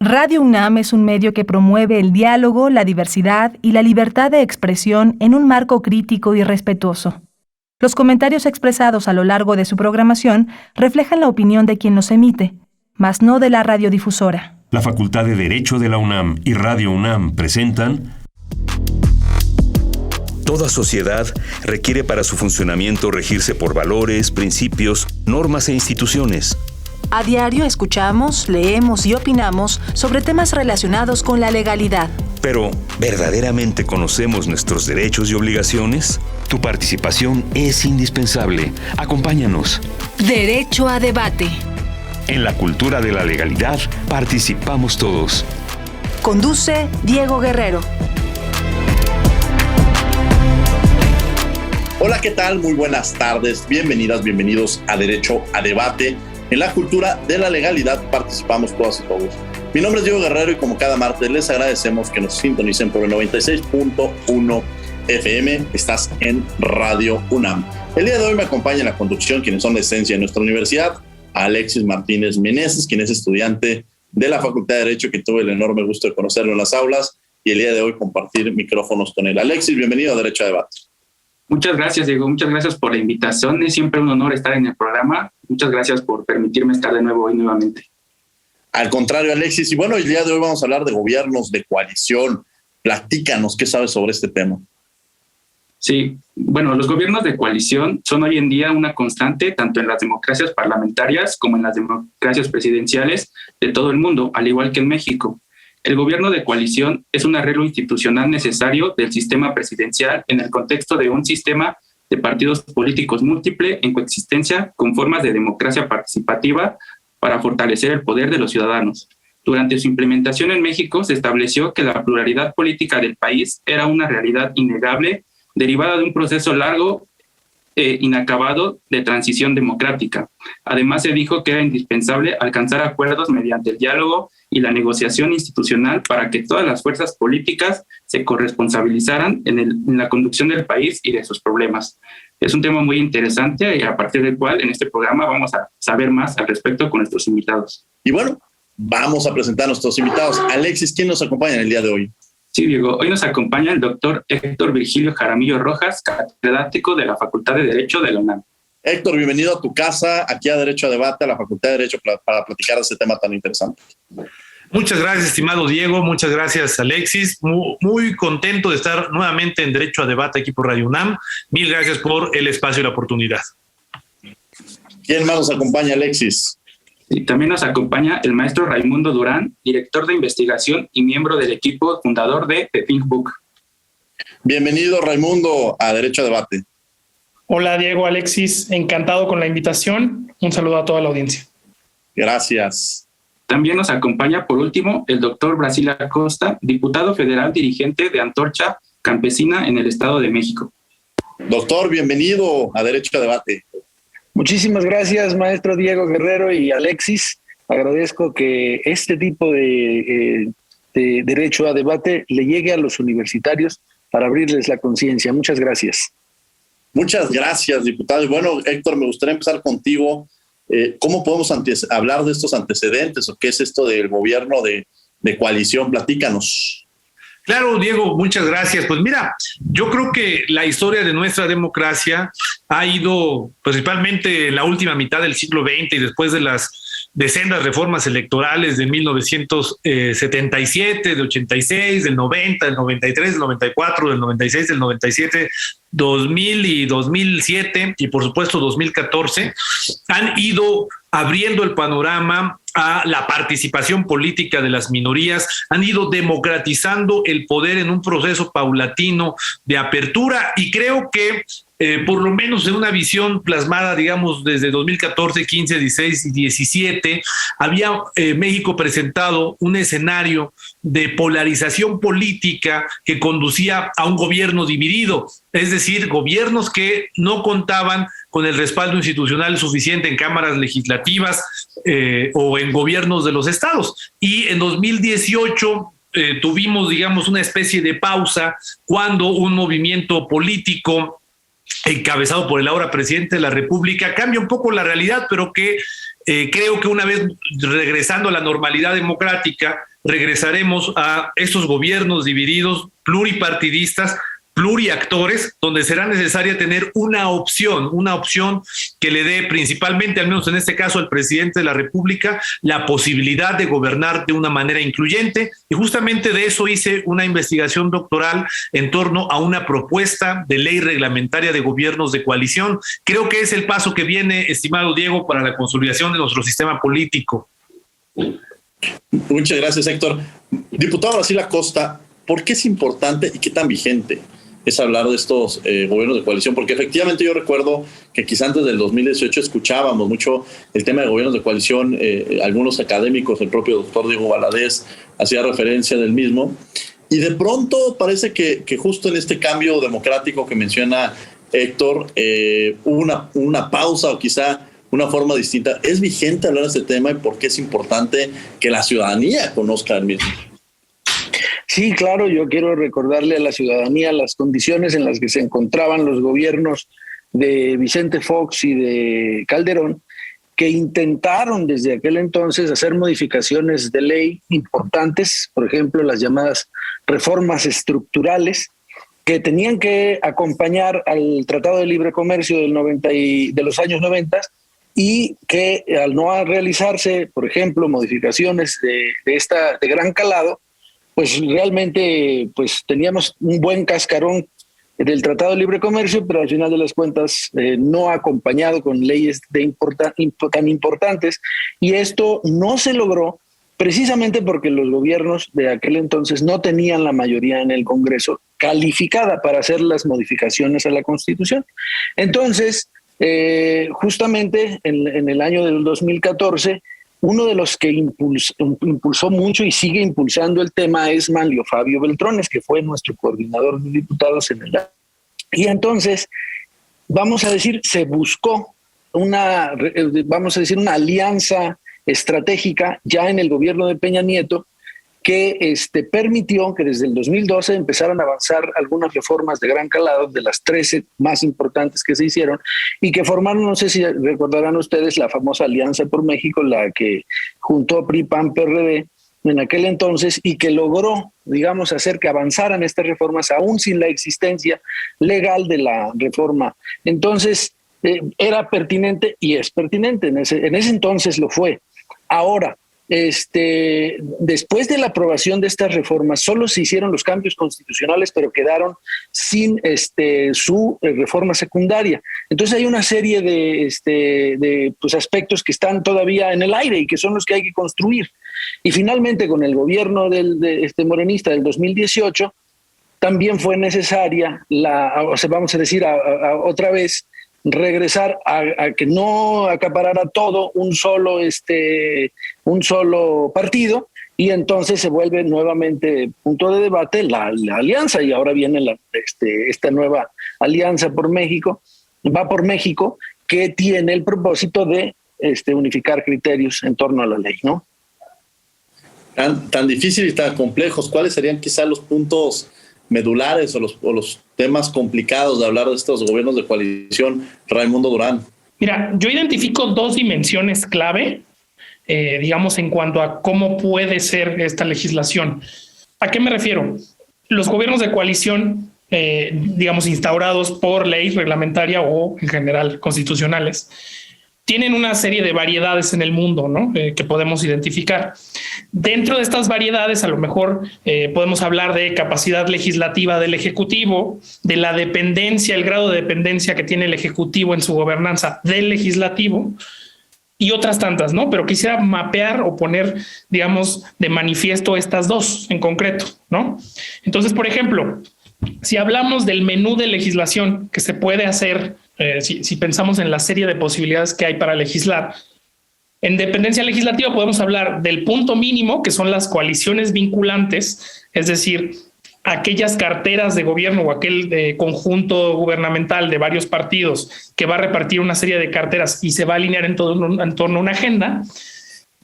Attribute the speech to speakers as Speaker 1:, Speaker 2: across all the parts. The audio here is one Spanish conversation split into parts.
Speaker 1: Radio UNAM es un medio que promueve el diálogo, la diversidad y la libertad de expresión en un marco crítico y respetuoso. Los comentarios expresados a lo largo de su programación reflejan la opinión de quien los emite, mas no de la radiodifusora.
Speaker 2: La Facultad de Derecho de la UNAM y Radio UNAM presentan...
Speaker 3: Toda sociedad requiere para su funcionamiento regirse por valores, principios, normas e instituciones.
Speaker 1: A diario escuchamos, leemos y opinamos sobre temas relacionados con la legalidad.
Speaker 3: Pero, ¿verdaderamente conocemos nuestros derechos y obligaciones? Tu participación es indispensable. Acompáñanos.
Speaker 1: Derecho a debate.
Speaker 3: En la cultura de la legalidad participamos todos.
Speaker 1: Conduce Diego Guerrero.
Speaker 4: Hola, ¿qué tal? Muy buenas tardes. Bienvenidas, bienvenidos a Derecho a Debate. En la cultura de la legalidad participamos todas y todos. Mi nombre es Diego Guerrero y como cada martes les agradecemos que nos sintonicen por el 96.1 FM. Estás en Radio UNAM. El día de hoy me acompaña en la conducción quienes son la esencia de nuestra universidad, Alexis Martínez Meneses, quien es estudiante de la Facultad de Derecho, que tuve el enorme gusto de conocerlo en las aulas y el día de hoy compartir micrófonos con él. Alexis, bienvenido a Derecho a Debate.
Speaker 5: Muchas gracias, Diego. Muchas gracias por la invitación. Es siempre un honor estar en el programa. Muchas gracias por permitirme estar de nuevo hoy nuevamente.
Speaker 4: Al contrario, Alexis. Y bueno, el día de hoy vamos a hablar de gobiernos de coalición. Platícanos, ¿qué sabes sobre este tema?
Speaker 5: Sí, bueno, los gobiernos de coalición son hoy en día una constante tanto en las democracias parlamentarias como en las democracias presidenciales de todo el mundo, al igual que en México. El gobierno de coalición es un arreglo institucional necesario del sistema presidencial en el contexto de un sistema de partidos políticos múltiple en coexistencia con formas de democracia participativa para fortalecer el poder de los ciudadanos. Durante su implementación en México se estableció que la pluralidad política del país era una realidad innegable derivada de un proceso largo e inacabado de transición democrática. Además, se dijo que era indispensable alcanzar acuerdos mediante el diálogo y la negociación institucional para que todas las fuerzas políticas se corresponsabilizaran en la conducción del país y de sus problemas. Es un tema muy interesante y a partir del cual en este programa vamos a saber más al respecto con nuestros invitados.
Speaker 4: Y bueno, vamos a presentar a nuestros invitados. Alexis, ¿quién nos acompaña en el día de hoy?
Speaker 5: Sí, Diego. Hoy nos acompaña el doctor Héctor Virgilio Jaramillo Rojas, catedrático de la Facultad de Derecho de la UNAM.
Speaker 4: Héctor, bienvenido a tu casa, aquí a Derecho a Debate, a la Facultad de Derecho, para platicar de este tema tan interesante.
Speaker 6: Muchas gracias, estimado Diego. Muchas gracias, Alexis. Muy contento de estar nuevamente en Derecho a Debate aquí por Radio UNAM. Mil gracias por el espacio y la oportunidad.
Speaker 4: ¿Quién más nos acompaña, Alexis?
Speaker 5: Y también nos acompaña el maestro Raimundo Durán, director de investigación y miembro del equipo fundador de The Think Book.
Speaker 4: Bienvenido, Raimundo, a Derecho a Debate.
Speaker 7: Hola, Diego, Alexis, encantado con la invitación. Un saludo a toda la audiencia.
Speaker 4: Gracias.
Speaker 5: También nos acompaña, por último, el doctor Brasil Acosta, diputado federal dirigente de Antorcha Campesina en el Estado de México.
Speaker 4: Doctor, bienvenido a Derecho a Debate.
Speaker 8: Muchísimas gracias, maestro Diego Guerrero y Alexis. Agradezco que este tipo de Derecho a Debate le llegue a los universitarios para abrirles la conciencia. Muchas gracias.
Speaker 4: Muchas gracias, diputado. Y bueno, Héctor, me gustaría empezar contigo. ¿Cómo podemos hablar de estos antecedentes o qué es esto del gobierno de coalición? Platícanos.
Speaker 6: Claro, Diego, muchas gracias. Pues mira, yo creo que la historia de nuestra democracia ha ido, principalmente en la última mitad del siglo XX y después de las decenas reformas electorales de 1977, de 86, del 90, del 93, del 94, del 96, del 97, 2000 y 2007 y por supuesto 2014, han ido abriendo el panorama a la participación política de las minorías, han ido democratizando el poder en un proceso paulatino de apertura y creo que por lo menos en una visión plasmada, digamos, desde 2014, 15, 16 y 17, había México presentado un escenario de polarización política que conducía a un gobierno dividido, es decir, gobiernos que no contaban con el respaldo institucional suficiente en cámaras legislativas o en gobiernos de los estados. Y en 2018 tuvimos, digamos, una especie de pausa cuando un movimiento político encabezado por el ahora presidente de la República cambia un poco la realidad, pero que Creo que una vez regresando a la normalidad democrática, regresaremos a estos gobiernos divididos, pluripartidistas, pluriactores, donde será necesaria tener una opción que le dé principalmente, al menos en este caso, al presidente de la República, la posibilidad de gobernar de una manera incluyente. Y justamente de eso hice una investigación doctoral en torno a una propuesta de ley reglamentaria de gobiernos de coalición. Creo que es el paso que viene, estimado Diego, para la consolidación de nuestro sistema político.
Speaker 4: Muchas gracias, Héctor. Diputado Brasil Acosta, ¿por qué es importante y qué tan vigente es hablar de estos gobiernos de coalición? Porque efectivamente yo recuerdo que quizá antes del 2018 escuchábamos mucho el tema de gobiernos de coalición, algunos académicos, el propio doctor Diego Valadez hacía referencia del mismo, y de pronto parece que justo en este cambio democrático que menciona Héctor, hubo una pausa o quizá una forma distinta. ¿Es vigente hablar de este tema y por qué es importante que la ciudadanía conozca el mismo?
Speaker 8: Sí, claro, yo quiero recordarle a la ciudadanía las condiciones en las que se encontraban los gobiernos de Vicente Fox y de Calderón, que intentaron desde aquel entonces hacer modificaciones de ley importantes, por ejemplo, las llamadas reformas estructurales, que tenían que acompañar al Tratado de Libre Comercio de los años 90, y que al no realizarse, por ejemplo, modificaciones de gran calado, pues realmente pues teníamos un buen cascarón del Tratado de Libre Comercio, pero al final de las cuentas no acompañado con leyes tan importantes, y esto no se logró precisamente porque los gobiernos de aquel entonces no tenían la mayoría en el Congreso calificada para hacer las modificaciones a la Constitución. Entonces, justamente en el año del 2014, uno de los que impulsó mucho y sigue impulsando el tema es Manlio Fabio Beltrones, que fue nuestro coordinador de diputados en el año. Y entonces, vamos a decir, se buscó una alianza estratégica ya en el gobierno de Peña Nieto, que permitió que desde el 2012 empezaran a avanzar algunas reformas de gran calado, de las 13 más importantes que se hicieron, y que formaron, no sé si recordarán ustedes, la famosa Alianza por México, la que juntó PRI, PAN, PRD en aquel entonces, y que logró, digamos, hacer que avanzaran estas reformas aún sin la existencia legal de la reforma. Entonces, era pertinente y es pertinente, en ese entonces lo fue. Ahora, después de la aprobación de estas reformas, solo se hicieron los cambios constitucionales, pero quedaron sin su reforma secundaria. Entonces hay una serie de aspectos que están todavía en el aire y que son los que hay que construir. Y finalmente, con el gobierno morenista del 2018, también fue necesaria vamos a decir otra vez, regresar a que no acaparara todo un solo partido, y entonces se vuelve nuevamente punto de debate la alianza, y ahora viene esta nueva Alianza por México, va por México, que tiene el propósito de unificar criterios en torno a la ley, ¿no?
Speaker 4: Tan difícil y tan complejos, ¿cuáles serían quizás los puntos medulares o los temas complicados de hablar de estos gobiernos de coalición, Raimundo Durán?
Speaker 7: Mira, yo identifico dos dimensiones clave, digamos, en cuanto a cómo puede ser esta legislación. ¿A qué me refiero? Los gobiernos de coalición, digamos, instaurados por ley reglamentaria o en general constitucionales, tienen una serie de variedades en el mundo, ¿no? Que podemos identificar. Dentro de estas variedades, a lo mejor podemos hablar de capacidad legislativa del Ejecutivo, de la dependencia, el grado de dependencia que tiene el Ejecutivo en su gobernanza del Legislativo, y otras tantas, ¿no? Pero quisiera mapear o poner, digamos, de manifiesto estas dos en concreto, ¿no? Entonces, por ejemplo, si hablamos del menú de legislación que se puede hacer, si pensamos en la serie de posibilidades que hay para legislar, en dependencia legislativa podemos hablar del punto mínimo, que son las coaliciones vinculantes, es decir, aquellas carteras de gobierno o aquel conjunto gubernamental de varios partidos que va a repartir una serie de carteras y se va a alinear en torno a una agenda.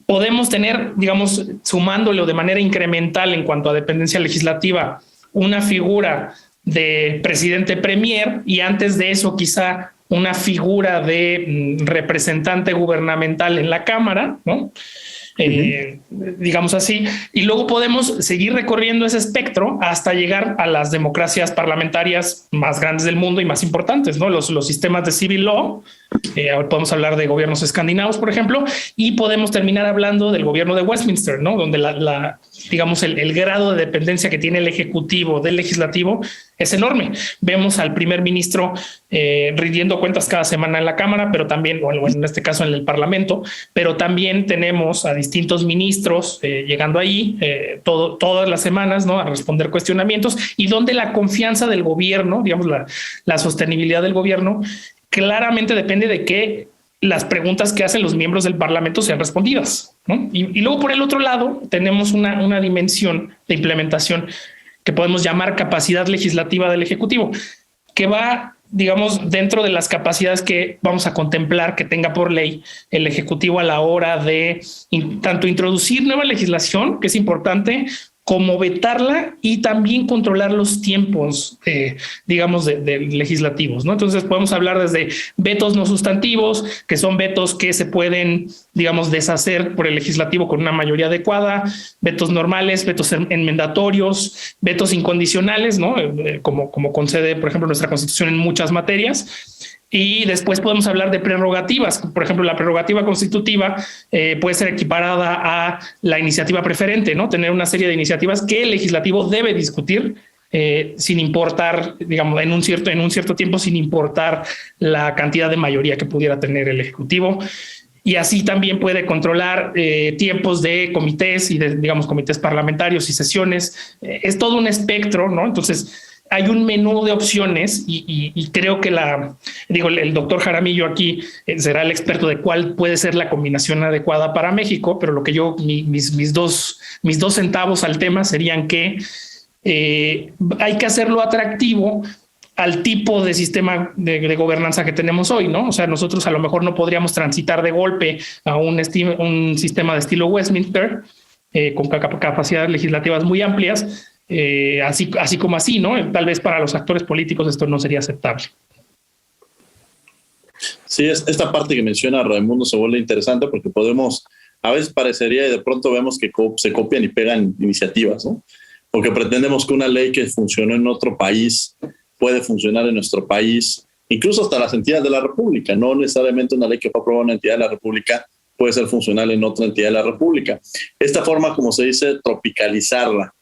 Speaker 7: Podemos tener, digamos, sumándolo de manera incremental en cuanto a dependencia legislativa, una figura de presidente premier, y antes de eso quizá una figura de representante gubernamental en la Cámara, ¿no? Digamos así, y luego podemos seguir recorriendo ese espectro hasta llegar a las democracias parlamentarias más grandes del mundo y más importantes, ¿no? Los sistemas de civil law. Ahora podemos hablar de gobiernos escandinavos, por ejemplo, y podemos terminar hablando del gobierno de Westminster, ¿no? Donde digamos, el grado de dependencia que tiene el ejecutivo del legislativo es enorme. Vemos al primer ministro rindiendo cuentas cada semana en la Cámara, pero también, bueno, en este caso en el Parlamento, pero también tenemos a distintos ministros llegando ahí todas las semanas, ¿no? A responder cuestionamientos, y donde la confianza del gobierno, digamos, la sostenibilidad del gobierno, claramente depende de que las preguntas que hacen los miembros del Parlamento sean respondidas, ¿no? Y luego, por el otro lado, tenemos una dimensión de implementación que podemos llamar capacidad legislativa del Ejecutivo, que va, digamos, dentro de las capacidades que vamos a contemplar que tenga por ley el Ejecutivo a la hora de tanto introducir nueva legislación, que es importante, como vetarla, y también controlar los tiempos, digamos, de legislativos, ¿no? Entonces podemos hablar desde vetos no sustantivos, que son vetos que se pueden, digamos, deshacer por el legislativo con una mayoría adecuada, vetos normales, vetos enmendatorios, vetos incondicionales, ¿no? Como concede, por ejemplo, nuestra Constitución en muchas materias. Y después podemos hablar de prerrogativas. Por ejemplo, la prerrogativa constitutiva puede ser equiparada a la iniciativa preferente, ¿no? Tener una serie de iniciativas que el legislativo debe discutir sin importar, digamos, en un cierto tiempo, sin importar la cantidad de mayoría que pudiera tener el Ejecutivo. Y así también puede controlar tiempos de comités y de, digamos, comités parlamentarios y sesiones. Es todo un espectro, ¿no? Entonces, hay un menú de opciones y creo que el doctor Jaramillo aquí será el experto de cuál puede ser la combinación adecuada para México, pero lo que mis dos centavos al tema serían que hay que hacerlo atractivo al tipo de sistema de gobernanza que tenemos hoy, ¿no? O sea, nosotros a lo mejor no podríamos transitar de golpe a un sistema de estilo Westminster con capacidades legislativas muy amplias, así como así, ¿no? Tal vez para los actores políticos esto no sería aceptable.
Speaker 4: Sí, esta parte que menciona Raimundo se vuelve interesante porque a veces parecería y de pronto vemos que se copian y pegan iniciativas, ¿no? Porque pretendemos que una ley que funcionó en otro país puede funcionar en nuestro país, incluso hasta las entidades de la República. No necesariamente una ley que fue aprobada en una entidad de la República puede ser funcional en otra entidad de la República. Esta forma, como se dice, tropicalizarla,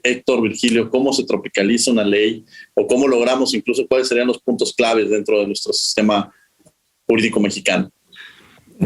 Speaker 4: Héctor, Virgilio, ¿cómo se tropicaliza una ley o cómo logramos incluso cuáles serían los puntos claves dentro de nuestro sistema jurídico mexicano?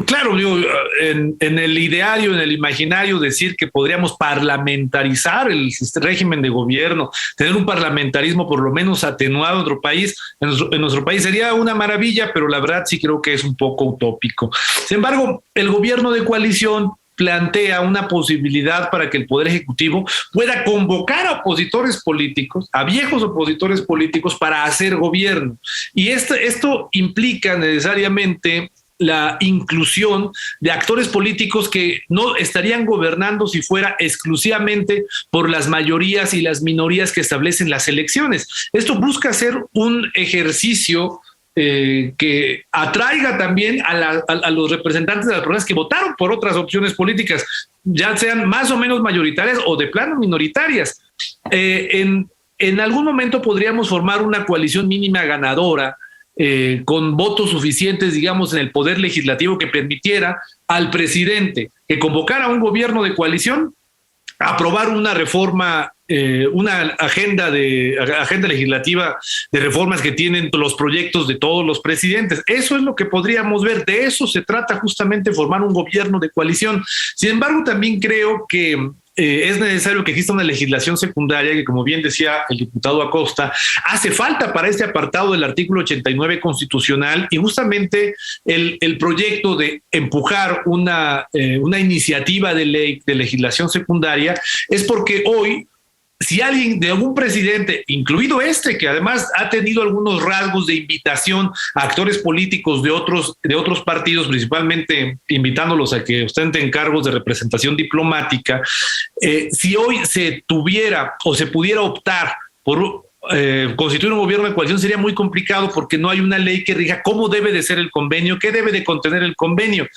Speaker 6: Claro, digo, en el ideario, en el imaginario, decir que podríamos parlamentarizar el régimen de gobierno, tener un parlamentarismo por lo menos atenuado en nuestro país sería una maravilla, pero la verdad sí creo que es un poco utópico. Sin embargo, el gobierno de coalición plantea una posibilidad para que el Poder Ejecutivo pueda convocar a opositores políticos, a viejos opositores políticos, para hacer gobierno. Y esto implica necesariamente la inclusión de actores políticos que no estarían gobernando si fuera exclusivamente por las mayorías y las minorías que establecen las elecciones. Esto busca ser un ejercicio que atraiga también a los representantes de las personas que votaron por otras opciones políticas, ya sean más o menos mayoritarias o de plano minoritarias. En algún momento podríamos formar una coalición mínima ganadora con votos suficientes, digamos, en el poder legislativo que permitiera al presidente que convocara un gobierno de coalición, aprobar una reforma, una agenda legislativa de reformas que tienen los proyectos de todos los presidentes. Eso es lo que podríamos ver. De eso se trata justamente, formar un gobierno de coalición. Sin embargo, también creo que es necesario que exista una legislación secundaria que, como bien decía el diputado Acosta, hace falta para este apartado del artículo 89 constitucional, y justamente el proyecto de empujar una iniciativa de ley de legislación secundaria es porque hoy, si alguien de algún presidente, incluido que además ha tenido algunos rasgos de invitación a actores políticos de otros partidos, principalmente invitándolos a que ostenten cargos de representación diplomática, si hoy se tuviera o se pudiera optar por constituir un gobierno de coalición sería muy complicado porque no hay una ley que rija cómo debe de ser el convenio, qué debe de contener el convenio.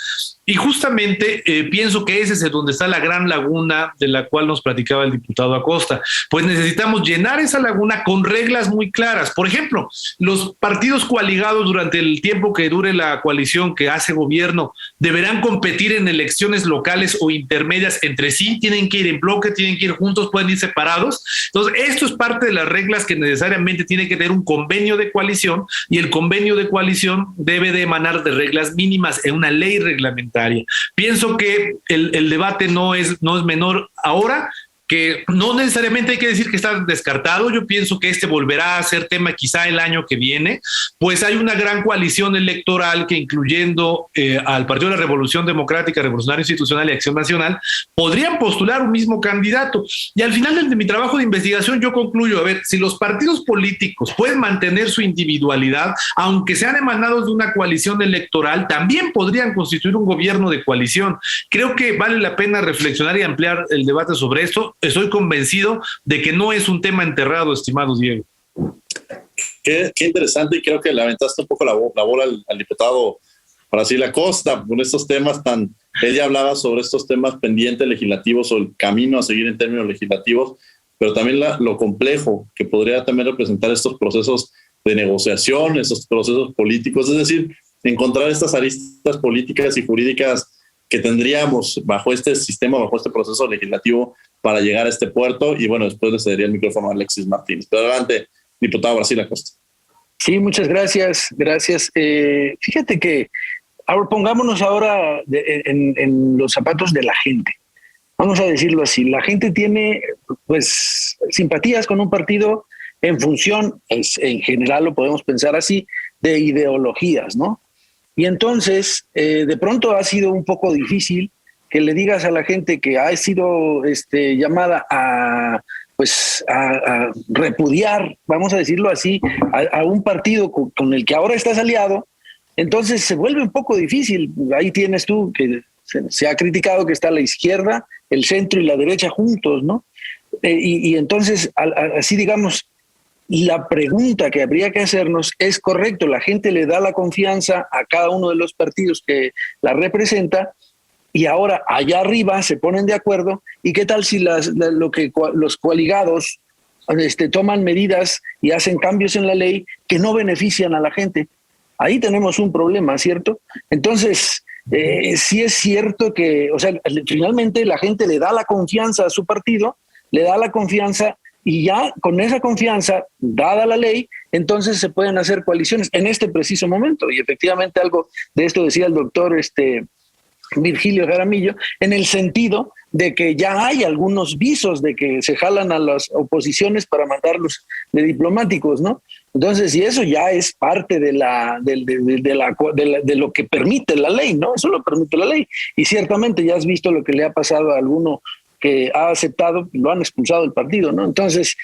Speaker 6: Y justamente pienso que ese es donde está la gran laguna de la cual nos platicaba el diputado Acosta. Pues necesitamos llenar esa laguna con reglas muy claras. Por ejemplo, los partidos coaligados durante el tiempo que dure la coalición que hace gobierno deberán competir en elecciones locales o intermedias entre sí, tienen que ir en bloque, tienen que ir juntos, pueden ir separados. Entonces, esto es parte de las reglas que necesariamente tiene que tener un convenio de coalición, y el convenio de coalición debe de emanar de reglas mínimas en una ley reglamentaria. Pienso que el debate no es menor ahora, que no necesariamente hay que decir que está descartado. Yo pienso que volverá a ser tema quizá el año que viene, pues hay una gran coalición electoral que, incluyendo al Partido de la Revolución Democrática, Revolucionario Institucional y Acción Nacional, podrían postular un mismo candidato. Y al final de mi trabajo de investigación yo concluyo, a ver, si los partidos políticos pueden mantener su individualidad, aunque sean emanados de una coalición electoral, también podrían constituir un gobierno de coalición. Creo que vale la pena reflexionar y ampliar el debate sobre esto. Estoy convencido de que no es un tema enterrado, estimado Diego.
Speaker 4: Qué interesante, y creo que le aventaste un poco la bola al diputado Brasil Acosta con estos temas tan... Ella hablaba sobre estos temas pendientes legislativos o el camino a seguir en términos legislativos, pero también lo complejo que podría también representar estos procesos de negociación, estos procesos políticos, es decir, encontrar estas aristas políticas y jurídicas que tendríamos bajo este sistema, bajo este proceso legislativo para llegar a este puerto. Y bueno, después le cedería el micrófono a Alexis Martínez. Pero adelante, diputado Brasil Acosta.
Speaker 8: Sí, muchas gracias. Gracias. Fíjate que ahora pongámonos ahora en los zapatos de la gente. Vamos a decirlo así. La gente tiene pues simpatías con un partido en función, en general lo podemos pensar así, de ideologías, ¿no? Y entonces, de pronto ha sido un poco difícil que le digas a la gente que ha sido llamada a repudiar, vamos a decirlo así, a un partido con el que ahora estás aliado. Entonces se vuelve un poco difícil. Ahí tienes tú que se ha criticado que está la izquierda, el centro y la derecha juntos, ¿no? Y entonces, así digamos, la pregunta que habría que hacernos es: correcto, la gente le da la confianza a cada uno de los partidos que la representa, y ahora allá arriba se ponen de acuerdo, y qué tal si los coaligados toman medidas y hacen cambios en la ley que no benefician a la gente. Ahí tenemos un problema, ¿cierto? Entonces, sí es cierto que, o sea, finalmente la gente le da la confianza a su partido, le da la confianza, y ya con esa confianza, dada la ley, entonces se pueden hacer coaliciones en este preciso momento. Y efectivamente algo de esto decía el doctor Virgilio Jaramillo, en el sentido de que ya hay algunos visos de que se jalan a las oposiciones para mandarlos de diplomáticos, ¿no? Entonces, y eso ya es parte de lo que permite la ley, ¿no? Eso lo permite la ley. Y ciertamente ya has visto lo que le ha pasado a alguno que ha aceptado, lo han expulsado del partido, ¿no? Entonces,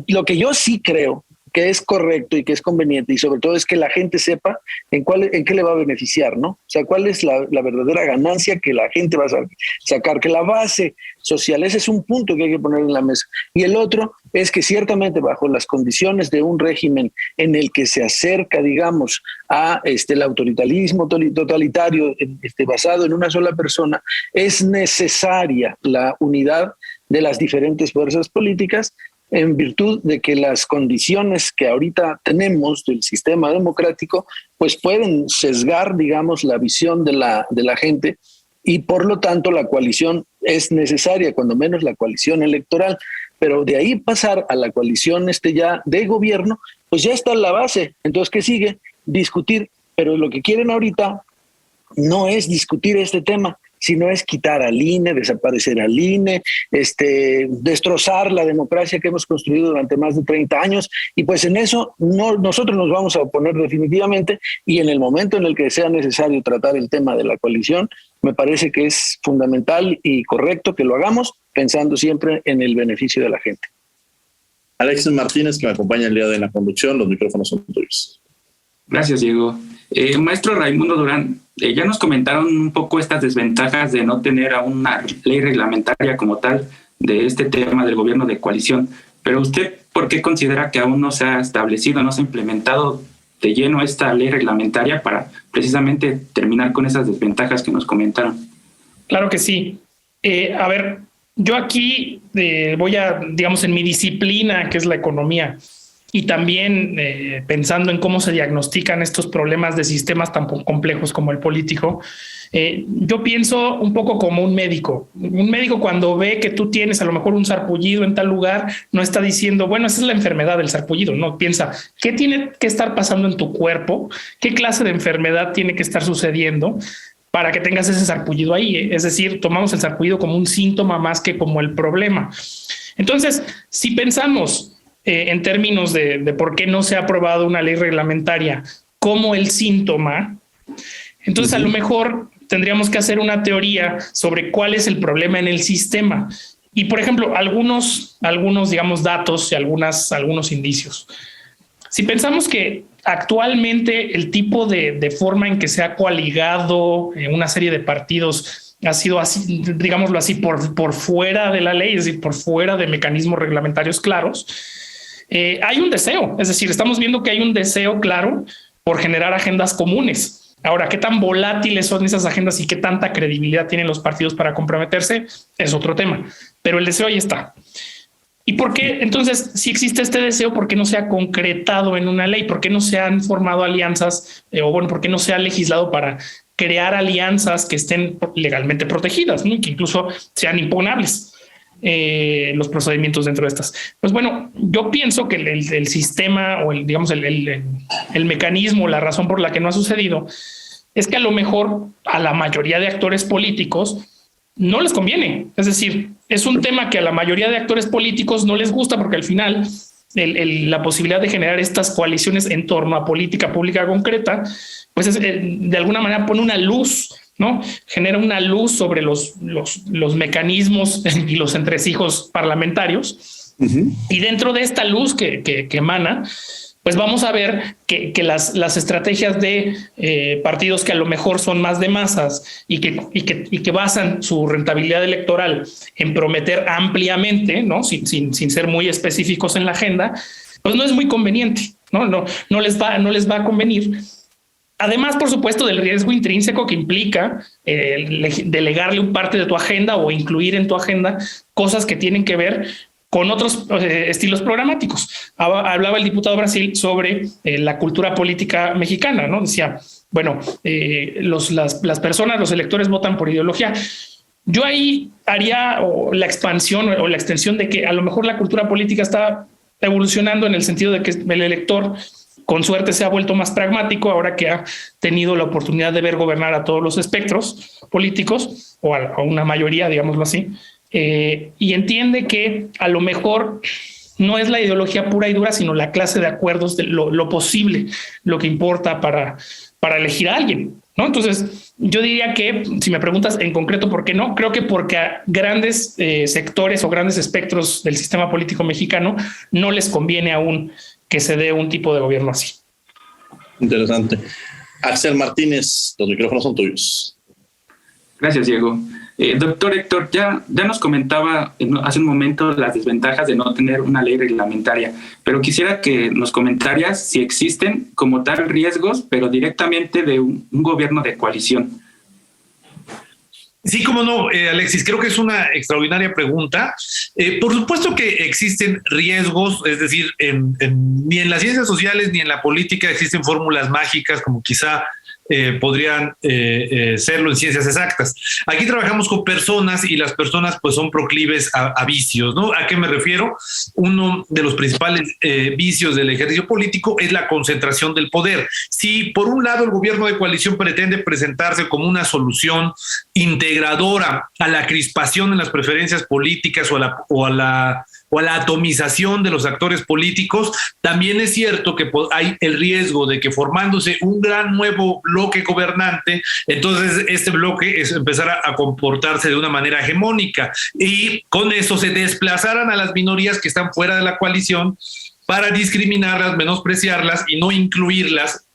Speaker 8: lo que yo sí creo que es correcto y que es conveniente, y sobre todo es que la gente sepa en qué le va a beneficiar, ¿no? O sea, cuál es la verdadera ganancia que la gente va a sacar, que la base social, ese es un punto que hay que poner en la mesa. Y el otro es que ciertamente bajo las condiciones de un régimen en el que se acerca, digamos, a el autoritarismo totalitario basado en una sola persona, es necesaria la unidad de las diferentes fuerzas políticas, en virtud de que las condiciones que ahorita tenemos del sistema democrático pues pueden sesgar, digamos, la visión de la gente, y por lo tanto la coalición es necesaria, cuando menos la coalición electoral. Pero de ahí pasar a la coalición ya de gobierno, pues ya está la base. Entonces, ¿qué sigue? Discutir. Pero lo que quieren ahorita no es discutir este tema, sino es quitar al INE, desaparecer al INE, destrozar la democracia que hemos construido durante más de 30 años, y pues en eso nosotros nos vamos a oponer definitivamente, y en el momento en el que sea necesario tratar el tema de la coalición, me parece que es fundamental y correcto que lo hagamos, pensando siempre en el beneficio de la gente.
Speaker 4: Alexis Martínez, que me acompaña el día de la conducción, los micrófonos son tuyos.
Speaker 5: Gracias, Diego. Maestro Raimundo Durán, ya nos comentaron un poco estas desventajas de no tener a una ley reglamentaria como tal de este tema del gobierno de coalición, Pero usted, ¿por qué considera que aún no se ha establecido, no se ha implementado de lleno esta ley reglamentaria para precisamente terminar con esas desventajas que nos comentaron?
Speaker 7: Claro que sí. A ver, yo aquí voy a, digamos, en mi disciplina, que es la economía, y también pensando en cómo se diagnostican estos problemas de sistemas tan complejos como el político, yo pienso un poco como un médico. Un médico, cuando ve que tú tienes a lo mejor un sarpullido en tal lugar, no está diciendo, bueno, esa es la enfermedad del sarpullido. No, piensa, ¿qué tiene que estar pasando en tu cuerpo? ¿Qué clase de enfermedad tiene que estar sucediendo para que tengas ese sarpullido ahí? Es decir, tomamos el sarpullido como un síntoma más que como el problema. Entonces, si pensamos en términos de por qué no se ha aprobado una ley reglamentaria como el síntoma, entonces a lo mejor tendríamos que hacer una teoría sobre cuál es el problema en el sistema. Y, por ejemplo, algunos digamos, datos y algunos indicios. Si pensamos que actualmente el tipo de forma en que se ha coaligado una serie de partidos ha sido así, digámoslo así, por fuera de la ley, es decir, por fuera de mecanismos reglamentarios claros, hay un deseo. Es decir, estamos viendo que hay un deseo claro por generar agendas comunes. Ahora, qué tan volátiles son esas agendas y qué tanta credibilidad tienen los partidos para comprometerse es otro tema, pero el deseo ahí está. ¿Y por qué? Entonces, si existe este deseo, ¿por qué no se ha concretado en una ley? ¿Por qué no se han formado alianzas? ¿Por qué no se ha legislado para crear alianzas que estén legalmente protegidas, ¿no? Y que incluso sean impugnables los procedimientos dentro de estas? Pues bueno, yo pienso que el sistema o el mecanismo, la razón por la que no ha sucedido es que a lo mejor a la mayoría de actores políticos no les conviene. Es decir, es un tema que a la mayoría de actores políticos no les gusta, porque al final la posibilidad de generar estas coaliciones en torno a política pública concreta, pues de alguna manera pone una luz, ¿no? Genera una luz sobre los mecanismos y los entresijos parlamentarios. Uh-huh. Y dentro de esta luz que emana, pues vamos a ver que las estrategias de partidos que a lo mejor son más de masas y que basan su rentabilidad electoral en prometer ampliamente, ¿no? Sin ser muy específicos en la agenda, pues no es muy conveniente, no les va a convenir. Además, por supuesto, del riesgo intrínseco que implica delegarle un parte de tu agenda o incluir en tu agenda cosas que tienen que ver con otros estilos programáticos. Hablaba el diputado Brasil sobre la cultura política mexicana, ¿no? Decía, bueno, las personas, los electores votan por ideología. Yo ahí haría la expansión o la extensión de que a lo mejor la cultura política está evolucionando en el sentido de que el elector con suerte se ha vuelto más pragmático ahora que ha tenido la oportunidad de ver gobernar a todos los espectros políticos o a una mayoría, digámoslo así. Y entiende que a lo mejor no es la ideología pura y dura, sino la clase de acuerdos de lo posible, lo que importa para elegir a alguien, ¿no? Entonces, yo diría que, si me preguntas en concreto por qué no, creo que porque a grandes sectores o grandes espectros del sistema político mexicano no les conviene aún que se dé un tipo de gobierno así.
Speaker 4: Interesante. Axel Martínez, los micrófonos son tuyos.
Speaker 5: Gracias, Diego. Doctor Héctor, ya nos comentaba hace un momento las desventajas de no tener una ley reglamentaria, pero quisiera que nos comentaras si existen como tal riesgos, pero directamente de un gobierno de coalición.
Speaker 6: Sí, cómo no, Alexis, creo que es una extraordinaria pregunta. Por supuesto que existen riesgos, es decir, ni en las ciencias sociales ni en la política existen fórmulas mágicas como quizá podrían serlo en ciencias exactas. Aquí trabajamos con personas y las personas pues son proclives a vicios, ¿no? ¿A qué me refiero? Uno de los principales vicios del ejercicio político es la concentración del poder. Si por un lado el gobierno de coalición pretende presentarse como una solución integradora a la crispación en las preferencias políticas o a la atomización de los actores políticos, también es cierto que hay el riesgo de que formándose un gran nuevo bloque gobernante, entonces este bloque empezara a comportarse de una manera hegemónica y con eso se desplazaran a las minorías que están fuera de la coalición para discriminarlas, menospreciarlas y no incluirlas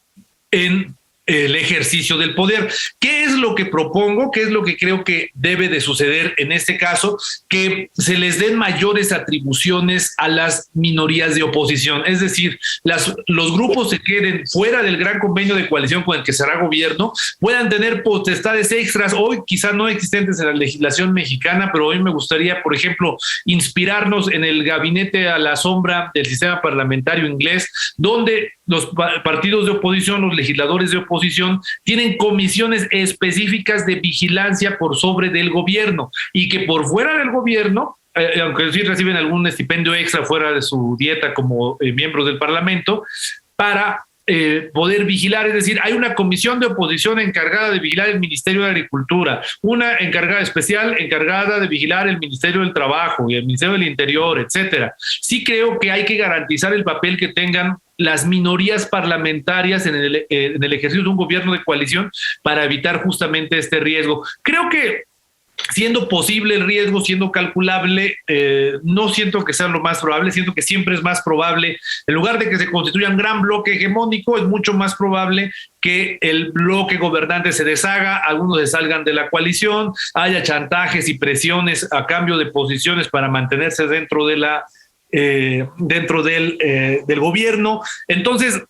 Speaker 6: en el ejercicio del poder. ¿Qué es lo que propongo? ¿Qué es lo que creo que debe de suceder en este caso? Que se les den mayores atribuciones a las minorías de oposición. Es decir, los grupos que queden fuera del gran convenio de coalición con el que será gobierno puedan tener potestades extras, hoy quizá no existentes en la legislación mexicana, pero hoy me gustaría, por ejemplo, inspirarnos en el gabinete a la sombra del sistema parlamentario inglés, donde los partidos de oposición, los legisladores de oposición, tienen comisiones específicas de vigilancia por sobre del gobierno, y que por fuera del gobierno, aunque sí reciben algún estipendio extra fuera de su dieta como miembros del Parlamento, para poder vigilar. Es decir, hay una comisión de oposición encargada de vigilar el Ministerio de Agricultura, una encargada especial encargada de vigilar el Ministerio del Trabajo y el Ministerio del Interior, etcétera. Sí creo que hay que garantizar el papel que tengan las minorías parlamentarias en el ejercicio de un gobierno de coalición para evitar justamente este riesgo. Creo que siendo posible el riesgo, siendo calculable, no siento que sea lo más probable, siento que siempre es más probable, en lugar de que se constituya un gran bloque hegemónico, es mucho más probable que el bloque gobernante se deshaga, algunos se salgan de la coalición, haya chantajes y presiones a cambio de posiciones para mantenerse dentro de del gobierno. Entonces,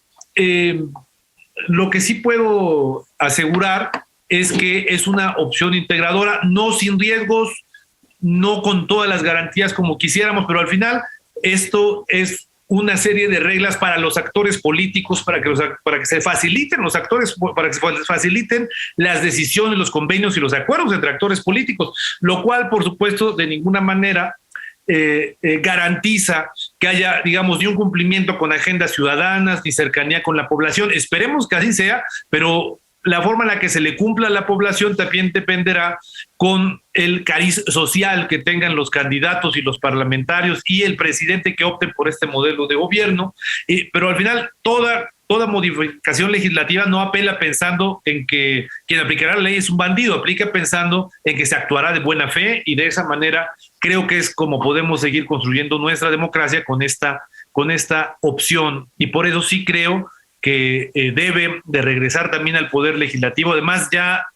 Speaker 6: lo que sí puedo asegurar es que es una opción integradora, no sin riesgos, no con todas las garantías como quisiéramos, pero al final esto es una serie de reglas para los actores políticos, para que se faciliten los actores, para que se faciliten las decisiones, los convenios y los acuerdos entre actores políticos, lo cual, por supuesto, de ninguna manera garantiza que haya, digamos, ni un cumplimiento con agendas ciudadanas ni cercanía con la población. Esperemos que así sea, pero la forma en la que se le cumpla a la población también dependerá con el cariz social que tengan los candidatos y los parlamentarios y el presidente que opten por este modelo de gobierno. Pero al final toda modificación legislativa no apela pensando en que quien aplicará la ley es un bandido, aplica pensando en que se actuará de buena fe, y de esa manera creo que es como podemos seguir construyendo nuestra democracia con esta opción. Y por eso sí creo que debe de regresar también al poder legislativo. Además, ya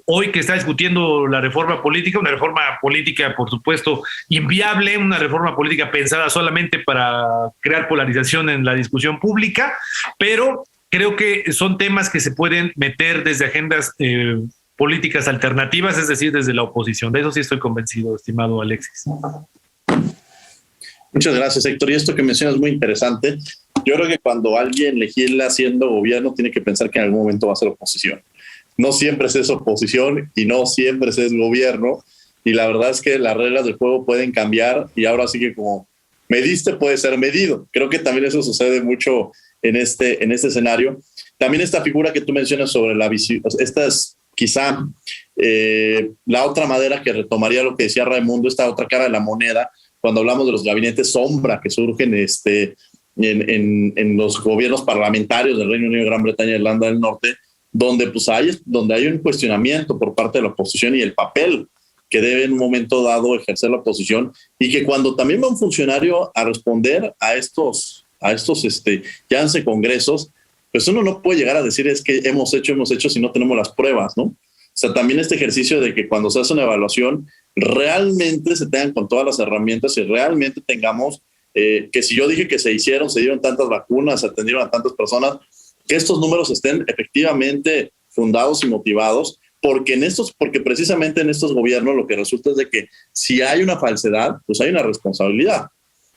Speaker 6: hoy que está discutiendo la reforma política, una reforma política, por supuesto, inviable, una reforma política pensada solamente para crear polarización en la discusión pública, pero creo que son temas que se pueden meter desde agendas políticas alternativas, es decir, desde la oposición. De eso sí estoy convencido, estimado Alexis.
Speaker 4: Muchas gracias, Héctor. Y esto que mencionas es muy interesante. Yo creo que cuando alguien legisla siendo gobierno, tiene que pensar que en algún momento va a ser oposición. No siempre se es oposición y no siempre se es gobierno. Y la verdad es que las reglas del juego pueden cambiar, y ahora sí que como mediste puede ser medido. Creo que también eso sucede mucho en este escenario. También esta figura que tú mencionas sobre la visión, esta es quizá la otra madera que retomaría lo que decía Raimundo, esta otra cara de la moneda, cuando hablamos de los gabinetes sombra que surgen en los gobiernos parlamentarios del Reino Unido, Gran Bretaña y Irlanda del Norte, donde hay un cuestionamiento por parte de la oposición y el papel que debe en un momento dado ejercer la oposición, y que cuando también va un funcionario a responder a estos llámense congresos, pues uno no puede llegar a decir es que hemos hecho si no tenemos las pruebas, ¿no? O sea, también este ejercicio de que cuando se hace una evaluación realmente se tengan con todas las herramientas y realmente tengamos que si yo dije que se dieron tantas vacunas, se atendieron a tantas personas, que estos números estén efectivamente fundados y motivados, porque precisamente en estos gobiernos lo que resulta es de que si hay una falsedad, pues hay una responsabilidad.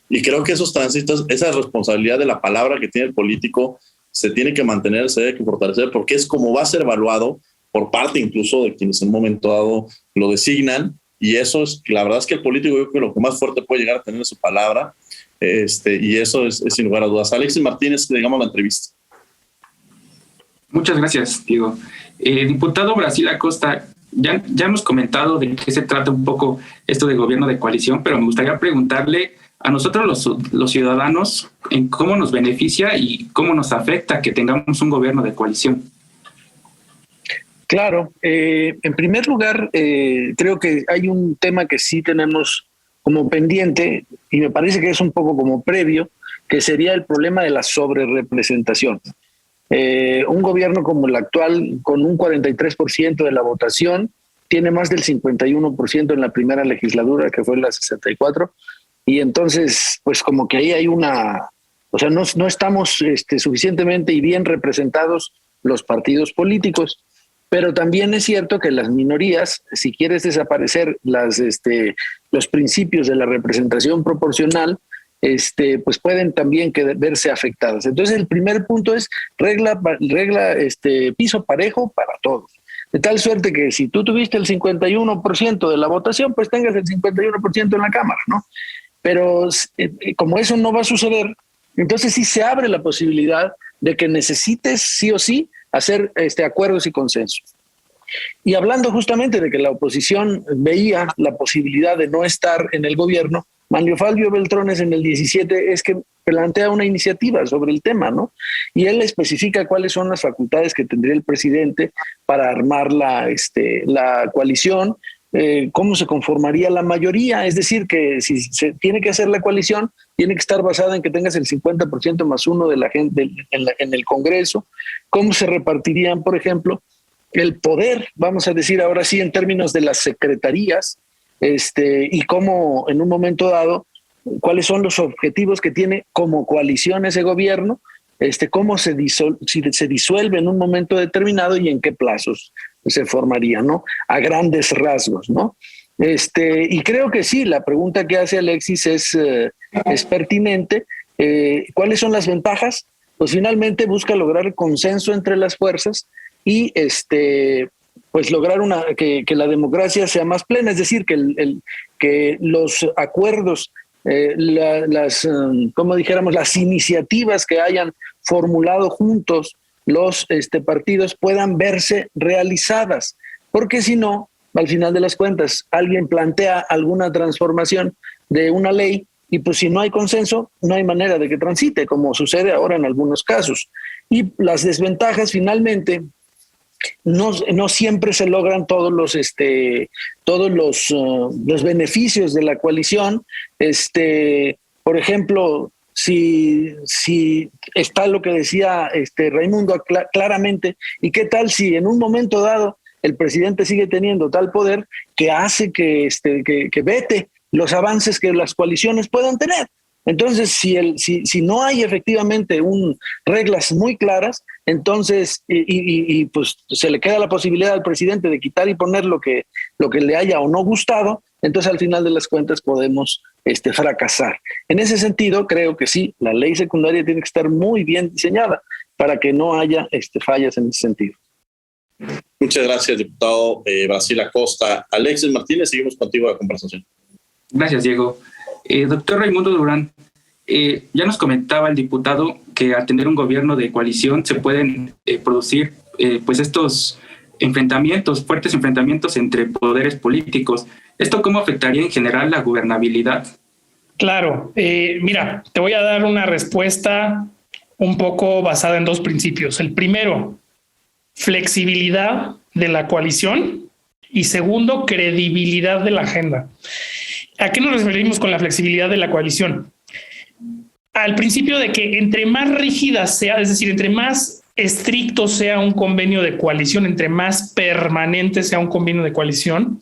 Speaker 4: Y creo que esos tránsitos, esa responsabilidad de la palabra que tiene el político, se tiene que mantener, se debe que fortalecer, porque es como va a ser evaluado por parte incluso de quienes en un momento dado lo designan. Y eso es, la verdad es que el político, yo creo que lo que más fuerte puede llegar a tener es su palabra, y eso es sin lugar a dudas. Alexis Martínez, que digamos la entrevista.
Speaker 5: Muchas gracias, Diego. Diputado Brasil Acosta, ya hemos comentado de qué se trata un poco esto de gobierno de coalición, pero me gustaría preguntarle a nosotros los ciudadanos en cómo nos beneficia y cómo nos afecta que tengamos un gobierno de coalición.
Speaker 8: Claro, en primer lugar, creo que hay un tema que sí tenemos como pendiente, y me parece que es un poco como previo, que sería el problema de la sobrerepresentación. Un gobierno como el actual, con un 43% de la votación, tiene más del 51% en la primera legislatura, que fue la 64, y entonces, pues como que ahí hay una... O sea, no estamos suficientemente y bien representados los partidos políticos, pero también es cierto que las minorías, si quieres desaparecer los principios de la representación proporcional, pues pueden también verse afectadas. Entonces, el primer punto es regla piso parejo para todos. De tal suerte que si tú tuviste el 51% de la votación, pues tengas el 51% en la Cámara, ¿no? Pero como eso no va a suceder, entonces sí se abre la posibilidad de que necesites sí o sí hacer acuerdos y consensos. Y hablando justamente de que la oposición veía la posibilidad de no estar en el gobierno, Manlio Fabio Beltrones en el 17 es que plantea una iniciativa sobre el tema, ¿no? Y él especifica cuáles son las facultades que tendría el presidente para armar la coalición, cómo se conformaría la mayoría, es decir, que si se tiene que hacer la coalición, tiene que estar basada en que tengas el 50% más uno de la gente en el Congreso, cómo se repartirían, por ejemplo, el poder, vamos a decir ahora sí, en términos de las secretarías, y cómo en un momento dado, cuáles son los objetivos que tiene como coalición ese gobierno, cómo si se disuelve en un momento determinado y en qué plazos se formaría, ¿no? A grandes rasgos, ¿no? Y creo que sí, la pregunta que hace Alexis es pertinente. ¿Cuáles son las ventajas? Pues finalmente busca lograr consenso entre las fuerzas y pues lograr que la democracia sea más plena, es decir, que los acuerdos, como dijéramos, las iniciativas que hayan formulado juntos los partidos puedan verse realizadas, porque si no, al final de las cuentas, alguien plantea alguna transformación de una ley y pues si no hay consenso, no hay manera de que transite, como sucede ahora en algunos casos. Y las desventajas finalmente, no siempre se logran todos los beneficios de la coalición. Por ejemplo, si está lo que decía Raimundo claramente, ¿y qué tal si en un momento dado el presidente sigue teniendo tal poder que hace que vete los avances que las coaliciones puedan tener? Entonces, si no hay efectivamente reglas muy claras, entonces y pues se le queda la posibilidad al presidente de quitar y poner lo que le haya o no gustado, entonces al final de las cuentas podemos fracasar. En ese sentido, creo que sí, la ley secundaria tiene que estar muy bien diseñada para que no haya fallas en ese sentido.
Speaker 4: Muchas gracias, diputado Brasil Acosta. Alexis Martínez, seguimos contigo la conversación.
Speaker 5: Gracias, Diego. Doctor Raimundo Durán, ya nos comentaba el diputado que al tener un gobierno de coalición se pueden producir pues estos fuertes enfrentamientos entre poderes políticos. ¿Esto cómo afectaría en general la gobernabilidad?
Speaker 7: Claro, mira, te voy a dar una respuesta un poco basada en dos principios. El primero, flexibilidad de la coalición y segundo, credibilidad de la agenda. ¿A qué nos referimos con la flexibilidad de la coalición? Al principio de que entre más rígida sea, es decir, entre más estricto sea un convenio de coalición, entre más permanente sea un convenio de coalición,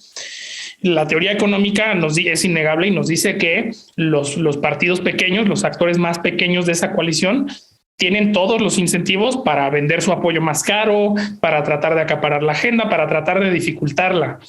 Speaker 7: la teoría económica es innegable y nos dice que los partidos pequeños, los actores más pequeños de esa coalición, tienen todos los incentivos para vender su apoyo más caro, para tratar de acaparar la agenda, para tratar de dificultarla.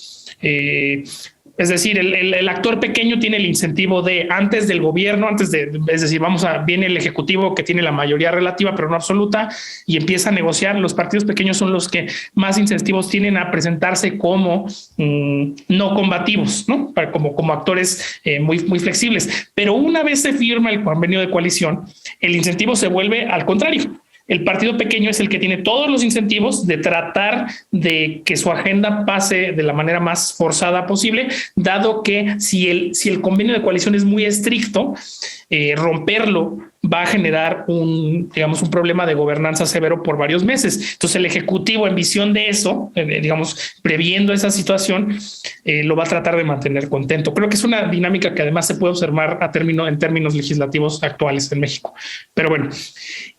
Speaker 7: Es decir, el actor pequeño tiene el incentivo de antes del gobierno, es decir, viene el ejecutivo que tiene la mayoría relativa, pero no absoluta, y empieza a negociar. Los partidos pequeños son los que más incentivos tienen a presentarse como no combativos, ¿no? Como actores muy flexibles. Pero una vez se firma el convenio de coalición, el incentivo se vuelve al contrario. El partido pequeño es el que tiene todos los incentivos de tratar de que su agenda pase de la manera más forzada posible, dado que si el convenio de coalición es muy estricto, romperlo va a generar un problema de gobernanza severo por varios meses. Entonces el Ejecutivo, en visión de eso, previendo esa situación, lo va a tratar de mantener contento. Creo que es una dinámica que además se puede observar en términos legislativos actuales en México. Pero bueno,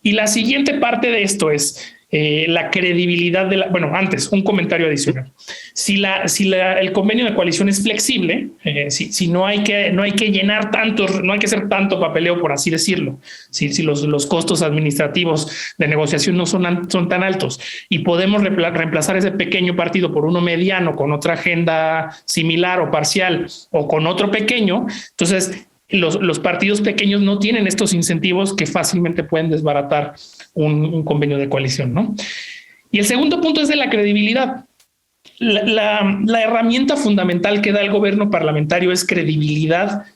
Speaker 7: y la siguiente parte de esto es, la credibilidad de antes, un comentario adicional. Si el convenio de coalición es flexible, si no hay que llenar tantos, no hay que hacer tanto papeleo, por así decirlo, si los costos administrativos de negociación no son tan altos y podemos reemplazar ese pequeño partido por uno mediano con otra agenda similar o parcial o con otro pequeño, entonces los partidos pequeños no tienen estos incentivos que fácilmente pueden desbaratar un convenio de coalición, ¿no? Y el segundo punto es de la credibilidad. La herramienta fundamental que da el gobierno parlamentario es credibilidad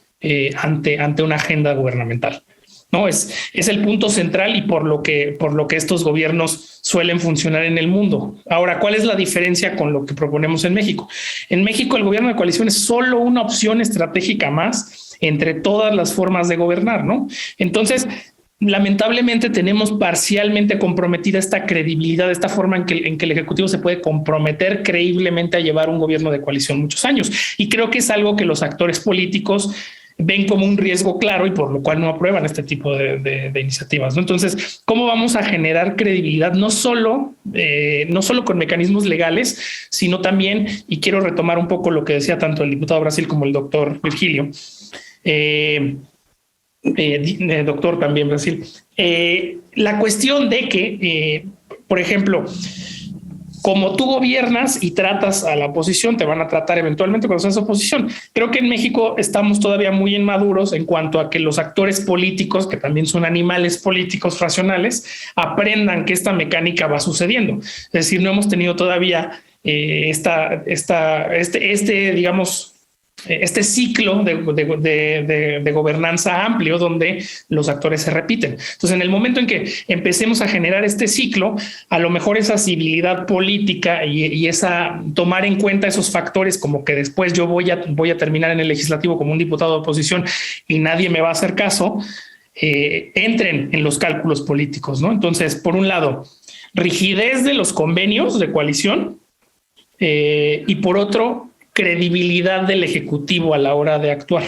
Speaker 7: ante una agenda gubernamental, ¿no? Es el punto central y por lo que estos gobiernos suelen funcionar en el mundo. Ahora, ¿cuál es la diferencia con lo que proponemos en México? En México el gobierno de coalición es solo una opción estratégica más entre todas las formas de gobernar, ¿no? Entonces, lamentablemente tenemos parcialmente comprometida esta credibilidad, esta forma en que el Ejecutivo se puede comprometer creíblemente a llevar un gobierno de coalición muchos años. Y creo que es algo que los actores políticos ven como un riesgo claro y por lo cual no aprueban este tipo de iniciativas, ¿no? Entonces, ¿cómo vamos a generar credibilidad? No solo con mecanismos legales, sino también, y quiero retomar un poco lo que decía tanto el diputado Brasil como el doctor Virgilio, doctor también Brasil, la cuestión de que, por ejemplo, como tú gobiernas y tratas a la oposición, te van a tratar eventualmente cuando seas oposición. Creo que en México estamos todavía muy inmaduros en cuanto a que los actores políticos, que también son animales políticos racionales, aprendan que esta mecánica va sucediendo. Es decir, no hemos tenido todavía este ciclo de gobernanza amplio donde los actores se repiten. Entonces, en el momento en que empecemos a generar este ciclo, a lo mejor esa civilidad política y esa tomar en cuenta esos factores, como que después yo voy a terminar en el legislativo como un diputado de oposición y nadie me va a hacer caso, entren en los cálculos políticos, ¿no? Entonces, por un lado, rigidez de los convenios de coalición y por otro, credibilidad del Ejecutivo a la hora de actuar.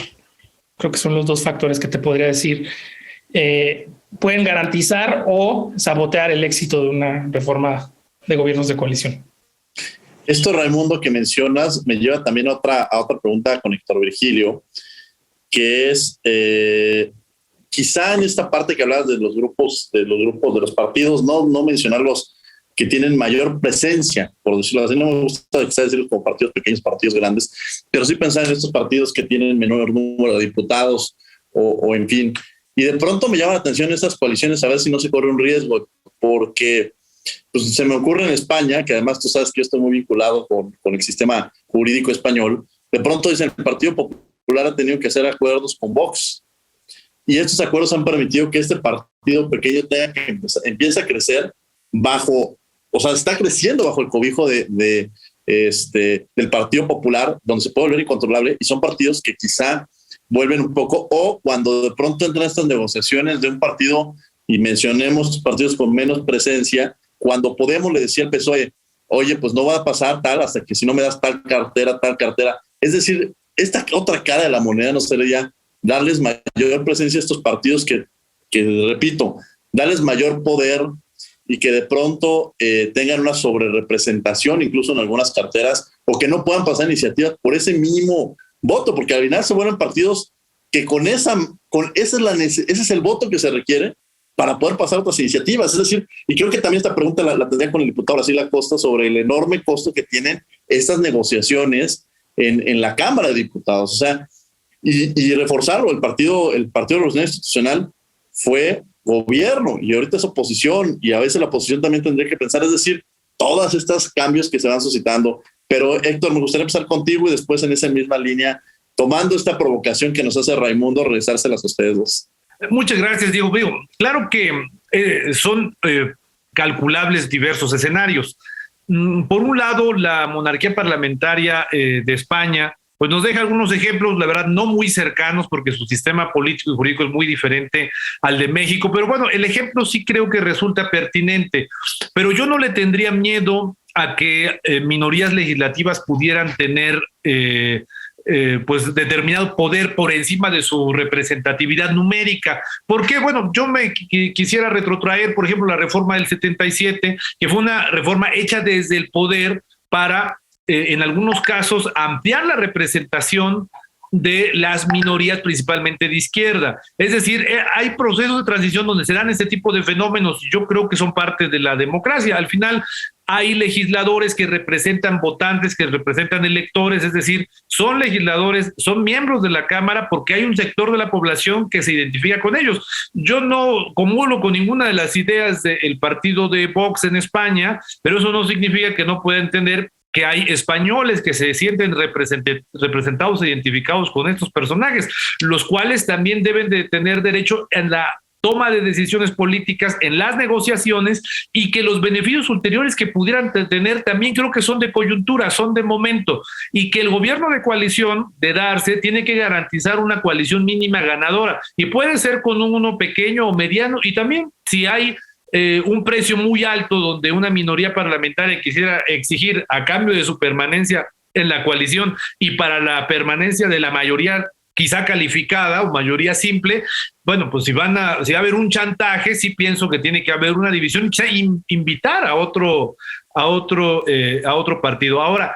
Speaker 7: Creo que son los dos factores que te podría decir pueden garantizar o sabotear el éxito de una reforma de gobiernos de coalición.
Speaker 4: Esto, Raimundo, que mencionas me lleva también a otra pregunta con Héctor Virgilio, que es quizá en esta parte que hablabas de los grupos de los partidos, no mencionar los que tienen mayor presencia, por decirlo así. No me gusta decirlo como partidos pequeños, partidos grandes, pero sí pensar en estos partidos que tienen menor número de diputados o en fin. Y de pronto me llama la atención estas coaliciones, a ver si no se corre un riesgo, porque pues, se me ocurre en España, que además tú sabes que yo estoy muy vinculado con el sistema jurídico español. De pronto dicen el Partido Popular ha tenido que hacer acuerdos con Vox, y estos acuerdos han permitido que este partido pequeño empiece a crecer está creciendo bajo el cobijo del Partido Popular, donde se puede volver incontrolable, y son partidos que quizá vuelven un poco, o cuando de pronto entran estas negociaciones de un partido, y mencionemos partidos con menos presencia, cuando Podemos le decía al PSOE, oye, pues no va a pasar tal hasta que si no me das tal cartera. Es decir, esta otra cara de la moneda no sería darles mayor presencia a estos partidos que repito, darles mayor poder y que de pronto tengan una sobrerepresentación incluso en algunas carteras, o que no puedan pasar iniciativas por ese mínimo voto, porque al final se vuelven partidos que ese es el voto que se requiere para poder pasar otras iniciativas. Es decir, y creo que también esta pregunta la tendría con el diputado Brasil Acosta sobre el enorme costo que tienen estas negociaciones en la Cámara de Diputados. O sea, y reforzarlo, el Partido de Revolución Institucional fue gobierno y ahorita es oposición, y a veces la oposición también tendría que pensar, es decir, todos estos cambios que se van suscitando. Pero Héctor, me gustaría empezar contigo y después en esa misma línea, tomando esta provocación que nos hace Raimundo, regresárselas a ustedes dos.
Speaker 6: Muchas gracias, Diego. Claro que son calculables diversos escenarios. Por un lado, la monarquía parlamentaria de España pues nos deja algunos ejemplos, la verdad, no muy cercanos, porque su sistema político y jurídico es muy diferente al de México, pero bueno, el ejemplo sí creo que resulta pertinente, pero yo no le tendría miedo a que minorías legislativas pudieran tener pues determinado poder por encima de su representatividad numérica. ¿Por qué? Bueno, yo me quisiera retrotraer, por ejemplo, la reforma del 77, que fue una reforma hecha desde el poder para, en algunos casos, ampliar la representación de las minorías, principalmente de izquierda. Es decir, hay procesos de transición donde se dan este tipo de fenómenos. Yo creo que son parte de la democracia. Al final hay legisladores que representan votantes, que representan electores, es decir, son legisladores, son miembros de la Cámara porque hay un sector de la población que se identifica con ellos. Yo no comulgo con ninguna de las ideas del partido de Vox en España, pero eso no significa que no pueda entender que hay españoles que se sienten representados e identificados con estos personajes, los cuales también deben de tener derecho en la toma de decisiones políticas, en las negociaciones, y que los beneficios ulteriores que pudieran tener también creo que son de coyuntura, son de momento, y que el gobierno de coalición de darse tiene que garantizar una coalición mínima ganadora, y puede ser con uno pequeño o mediano, y también si hay un precio muy alto donde una minoría parlamentaria quisiera exigir a cambio de su permanencia en la coalición y para la permanencia de la mayoría quizá calificada o mayoría simple, bueno, pues si va a haber un chantaje, sí pienso que tiene que haber una división y quizá invitar a otro partido. Ahora,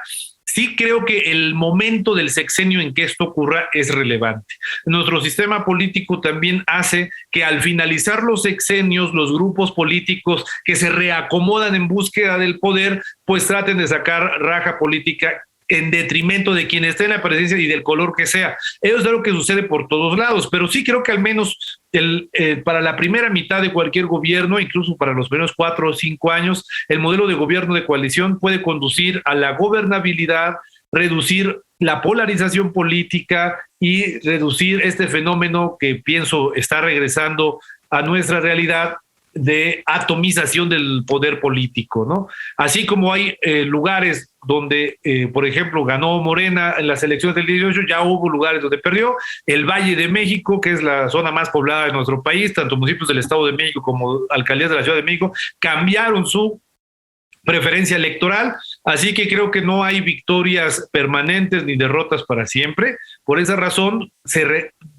Speaker 6: sí creo que el momento del sexenio en que esto ocurra es relevante. Nuestro sistema político también hace que al finalizar los sexenios, los grupos políticos que se reacomodan en búsqueda del poder, pues traten de sacar raja política en detrimento de quien esté en la presidencia y del color que sea. Eso es algo que sucede por todos lados, pero sí creo que al menos para la primera mitad de cualquier gobierno, incluso para los primeros 4 o 5 años, el modelo de gobierno de coalición puede conducir a la gobernabilidad, reducir la polarización política y reducir este fenómeno que pienso está regresando a nuestra realidad de atomización del poder político, ¿no? Así como hay lugares donde, por ejemplo, ganó Morena en las elecciones del 18, ya hubo lugares donde perdió. El Valle de México, que es la zona más poblada de nuestro país, tanto municipios del Estado de México como alcaldías de la Ciudad de México, cambiaron su preferencia electoral, así que creo que no hay victorias permanentes ni derrotas para siempre. Por esa razón,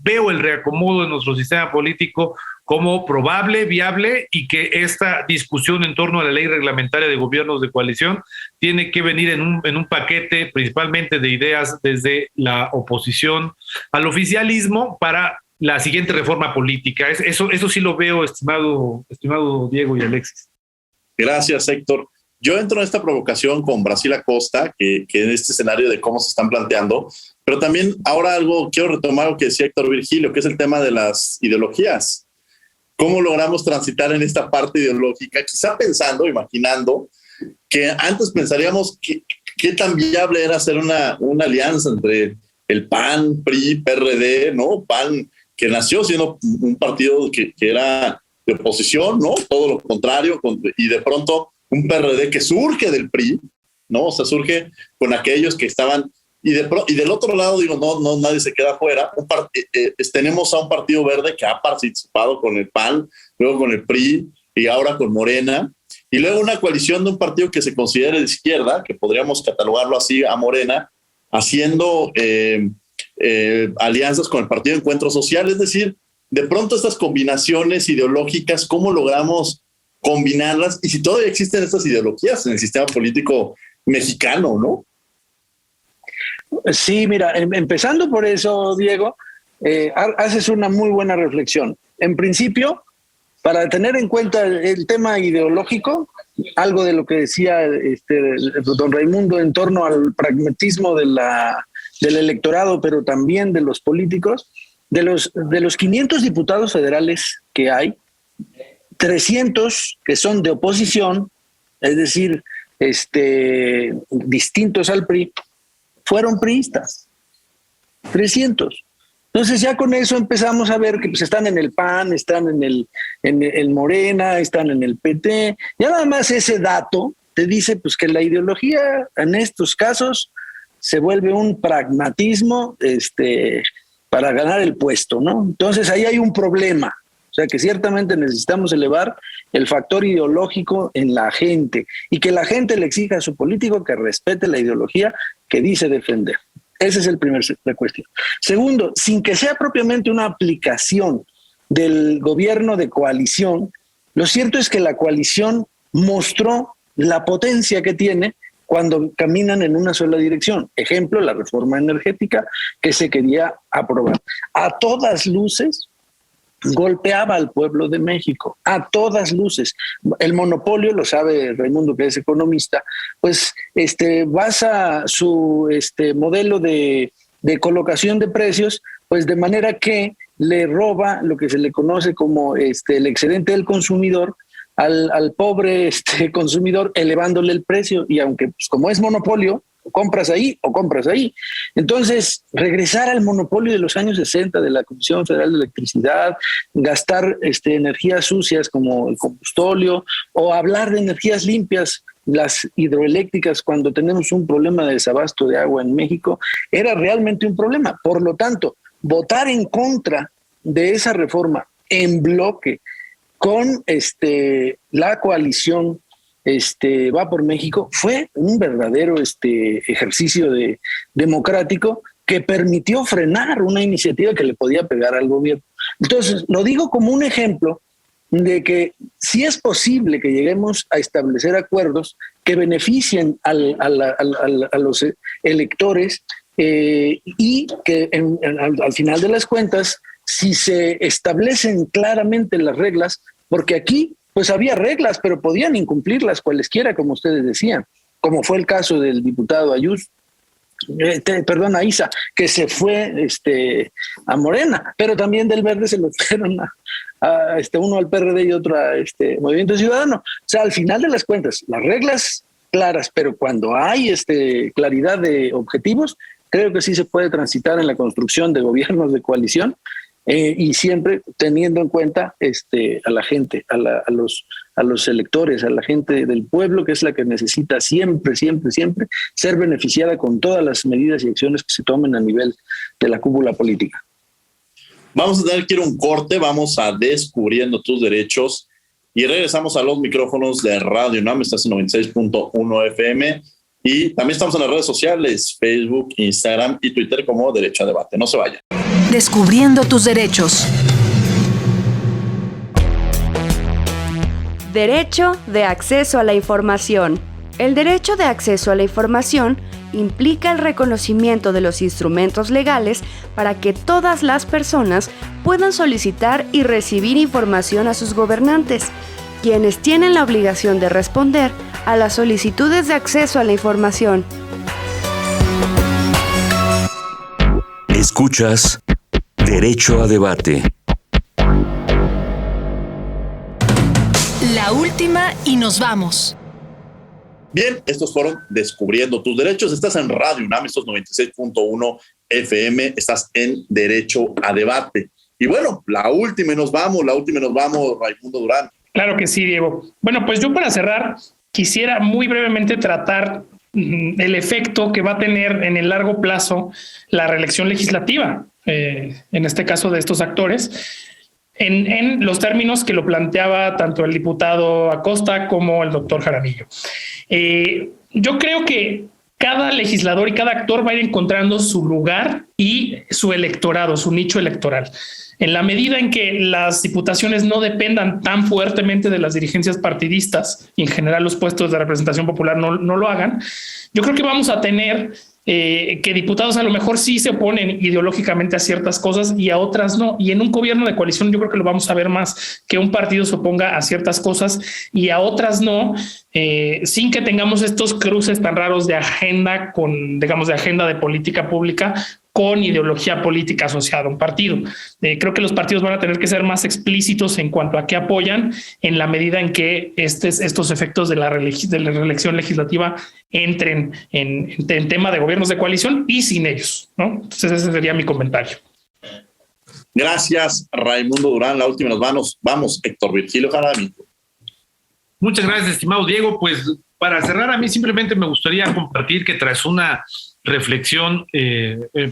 Speaker 6: veo el reacomodo de nuestro sistema político como probable, viable, y que esta discusión en torno a la ley reglamentaria de gobiernos de coalición tiene que venir en un paquete principalmente de ideas desde la oposición al oficialismo para la siguiente reforma política. Eso sí lo veo, estimado Diego y Alexis.
Speaker 4: Gracias, Héctor. Yo entro en esta provocación con Brasil Acosta, que en este escenario de cómo se están planteando, pero también ahora quiero retomar lo que decía Héctor Virgilio, que es el tema de las ideologías. ¿Cómo logramos transitar en esta parte ideológica? Quizá pensando, imaginando, que antes pensaríamos qué tan viable era hacer una alianza entre el PAN, PRI, PRD, ¿no? PAN, que nació siendo un partido que era de oposición, ¿no? Todo lo contrario, y de pronto un PRD que surge del PRI, ¿no? O sea, surge con aquellos que estaban... Y del otro lado, digo, no, nadie se queda fuera. Tenemos a un partido verde que ha participado con el PAN, luego con el PRI y ahora con Morena. Y luego una coalición de un partido que se considera de izquierda, que podríamos catalogarlo así a Morena, haciendo alianzas con el Partido de Encuentro Social. Es decir, de pronto estas combinaciones ideológicas, ¿cómo logramos combinarlas? Y si todavía existen estas ideologías en el sistema político mexicano, ¿no?
Speaker 8: Sí, mira, empezando por eso, Diego, haces una muy buena reflexión. En principio, para tener en cuenta el tema ideológico, algo de lo que decía don Raimundo en torno al pragmatismo del electorado, pero también de los políticos, de los 500 diputados federales que hay, 300 que son de oposición, es decir, distintos al PRI, fueron priistas, 300. Entonces ya con eso empezamos a ver que pues, están en el PAN, están en el Morena, están en el PT. Ya nada más ese dato te dice pues, que la ideología en estos casos se vuelve un pragmatismo para ganar el puesto, ¿no? Entonces ahí hay un problema. O sea que ciertamente necesitamos elevar el factor ideológico en la gente y que la gente le exija a su político que respete la ideología que dice defender. Esa es la cuestión. Segundo, sin que sea propiamente una aplicación del gobierno de coalición, lo cierto es que la coalición mostró la potencia que tiene cuando caminan en una sola dirección. Ejemplo, la reforma energética que se quería aprobar. A todas luces, golpeaba al pueblo de México, a todas luces. El monopolio, lo sabe Raimundo, que es economista, pues basa su modelo de colocación de precios, pues de manera que le roba lo que se le conoce como el excedente del consumidor al pobre consumidor, elevándole el precio. Y aunque pues, como es monopolio, compras ahí o compras ahí. Entonces, regresar al monopolio de los años 60 de la Comisión Federal de Electricidad, gastar energías sucias como el combustóleo, o hablar de energías limpias, las hidroeléctricas, cuando tenemos un problema de desabasto de agua en México, era realmente un problema. Por lo tanto, votar en contra de esa reforma en bloque con la coalición Va por México fue un verdadero ejercicio democrático que permitió frenar una iniciativa que le podía pegar al gobierno. Entonces, lo digo como un ejemplo de que sí es posible que lleguemos a establecer acuerdos que beneficien a los electores y que al final de las cuentas, si se establecen claramente las reglas, porque aquí pues había reglas, pero podían incumplirlas cualesquiera, como ustedes decían, como fue el caso del diputado Aiza, que se fue a Morena, pero también del Verde se lo fueron a uno al PRD y otro a Movimiento Ciudadano. O sea, al final de las cuentas, las reglas claras, pero cuando hay claridad de objetivos, creo que sí se puede transitar en la construcción de gobiernos de coalición, y siempre teniendo en cuenta a la gente, a los electores, a la gente del pueblo, que es la que necesita siempre ser beneficiada con todas las medidas y acciones que se tomen a nivel de la cúpula política.
Speaker 4: Vamos a tener que ir a un corte, vamos a Descubriendo tus Derechos y regresamos a los micrófonos de Radio UNAM. Estás en 96.1 FM y también estamos en las redes sociales, Facebook, Instagram y Twitter como Derecho a Debate. No se vayan.
Speaker 1: Descubriendo tus derechos.
Speaker 9: Derecho de acceso a la información. El derecho de acceso a la información implica el reconocimiento de los instrumentos legales para que todas las personas puedan solicitar y recibir información a sus gobernantes, quienes tienen la obligación de responder a las solicitudes de acceso a la información.
Speaker 3: Escuchas Derecho a Debate.
Speaker 1: La última y nos vamos.
Speaker 4: Bien, estos fueron Descubriendo tus Derechos. Estás en Radio UNAM, estos 96.1 FM, estás en Derecho a Debate. Y bueno, la última y nos vamos, Raimundo Durán.
Speaker 7: Claro que sí, Diego. Bueno, pues yo para cerrar quisiera muy brevemente tratar el efecto que va a tener en el largo plazo la reelección legislativa, en este caso de estos actores, en los términos que lo planteaba tanto el diputado Acosta como el doctor Jaramillo. Yo creo que cada legislador y cada actor va a ir encontrando su lugar y su electorado, su nicho electoral. En la medida en que las diputaciones no dependan tan fuertemente de las dirigencias partidistas y en general los puestos de representación popular no lo hagan, yo creo que vamos a tener que diputados a lo mejor sí se oponen ideológicamente a ciertas cosas y a otras no. Y en un gobierno de coalición yo creo que lo vamos a ver más, que un partido se oponga a ciertas cosas y a otras no, sin que tengamos estos cruces tan raros de agenda de agenda de política pública con ideología política asociada a un partido. Creo que los partidos van a tener que ser más explícitos en cuanto a qué apoyan en la medida en que estos efectos de la reelección legislativa entren en tema de gobiernos de coalición y sin ellos, ¿no? Entonces ese sería mi comentario.
Speaker 4: Gracias, Raimundo Durán. La última nos vamos, Héctor Virgilio Jaramillo.
Speaker 6: Muchas gracias, estimado Diego. Pues para cerrar, a mí simplemente me gustaría compartir que tras una reflexión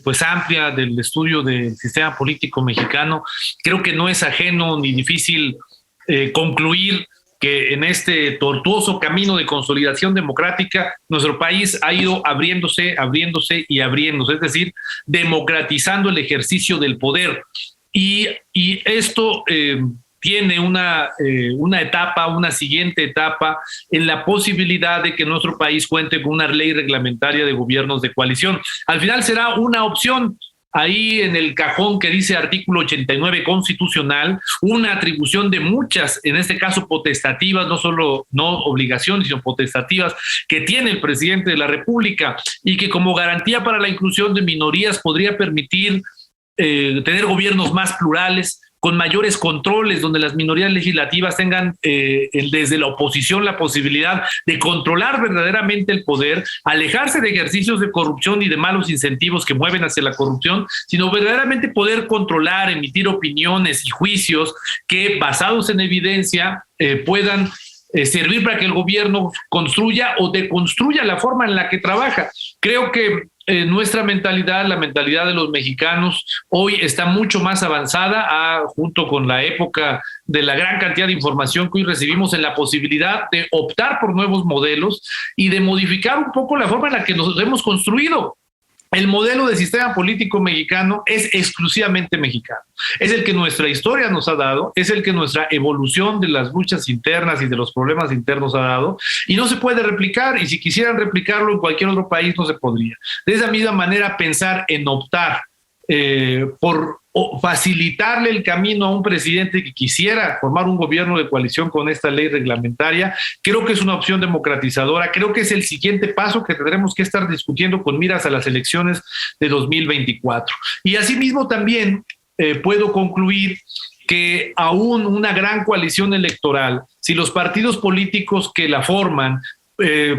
Speaker 6: pues amplia del estudio del sistema político mexicano, creo que no es ajeno ni difícil concluir que en este tortuoso camino de consolidación democrática, nuestro país ha ido abriéndose, es decir, democratizando el ejercicio del poder. Y esto tiene una etapa, una siguiente etapa, en la posibilidad de que nuestro país cuente con una ley reglamentaria de gobiernos de coalición. Al final será una opción. Ahí en el cajón que dice artículo 89 constitucional, una atribución de muchas, en este caso potestativas, no obligaciones, sino potestativas, que tiene el presidente de la República, y que como garantía para la inclusión de minorías podría permitir tener gobiernos más plurales, con mayores controles, donde las minorías legislativas tengan desde la oposición la posibilidad de controlar verdaderamente el poder, alejarse de ejercicios de corrupción y de malos incentivos que mueven hacia la corrupción, sino verdaderamente poder controlar, emitir opiniones y juicios que, basados en evidencia, puedan servir para que el gobierno construya o deconstruya la forma en la que trabaja. Creo que nuestra mentalidad, la mentalidad de los mexicanos, hoy está mucho más avanzada, junto con la época de la gran cantidad de información que hoy recibimos, en la posibilidad de optar por nuevos modelos y de modificar un poco la forma en la que nos hemos construido. El modelo de sistema político mexicano es exclusivamente mexicano. Es el que nuestra historia nos ha dado, es el que nuestra evolución de las luchas internas y de los problemas internos ha dado, y no se puede replicar, y si quisieran replicarlo en cualquier otro país no se podría. De esa misma manera, pensar en optar por facilitarle el camino a un presidente que quisiera formar un gobierno de coalición con esta ley reglamentaria, creo que es una opción democratizadora, creo que es el siguiente paso que tendremos que estar discutiendo con miras a las elecciones de 2024. Y asimismo también puedo concluir que aún una gran coalición electoral, si los partidos políticos que la forman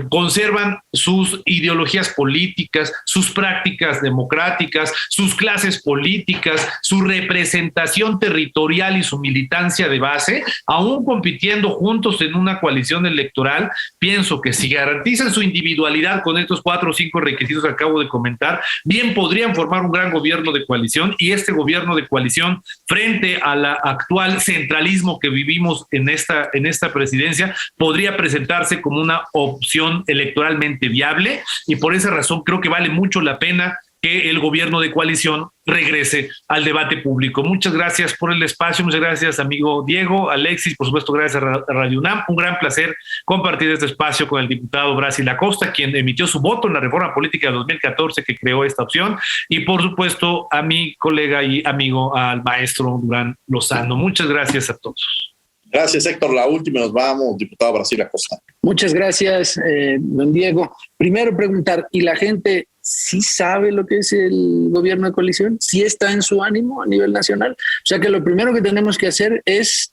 Speaker 6: conservan sus ideologías políticas, sus prácticas democráticas, sus clases políticas, su representación territorial y su militancia de base, aún compitiendo juntos en una coalición electoral, pienso que si garantizan su individualidad con estos 4 o 5 requisitos que acabo de comentar, bien podrían formar un gran gobierno de coalición, y este gobierno de coalición, frente al actual centralismo que vivimos en esta presidencia, podría presentarse como una opción electoralmente viable, y por esa razón creo que vale mucho la pena que el gobierno de coalición regrese al debate público. Muchas gracias por el espacio, muchas gracias amigo Diego, Alexis, por supuesto gracias a Radio UNAM, un gran placer compartir este espacio con el diputado Brasil Acosta, quien emitió su voto en la reforma política de 2014 que creó esta opción, y por supuesto a mi colega y amigo, al maestro Durán Lozano. Muchas gracias a todos.
Speaker 4: Gracias, Héctor. La última nos vamos, diputado Brasil Acosta.
Speaker 8: Muchas gracias, don Diego. Primero preguntar, ¿y la gente sí sabe lo que es el gobierno de coalición? ¿Sí está en su ánimo a nivel nacional? O sea que lo primero que tenemos que hacer es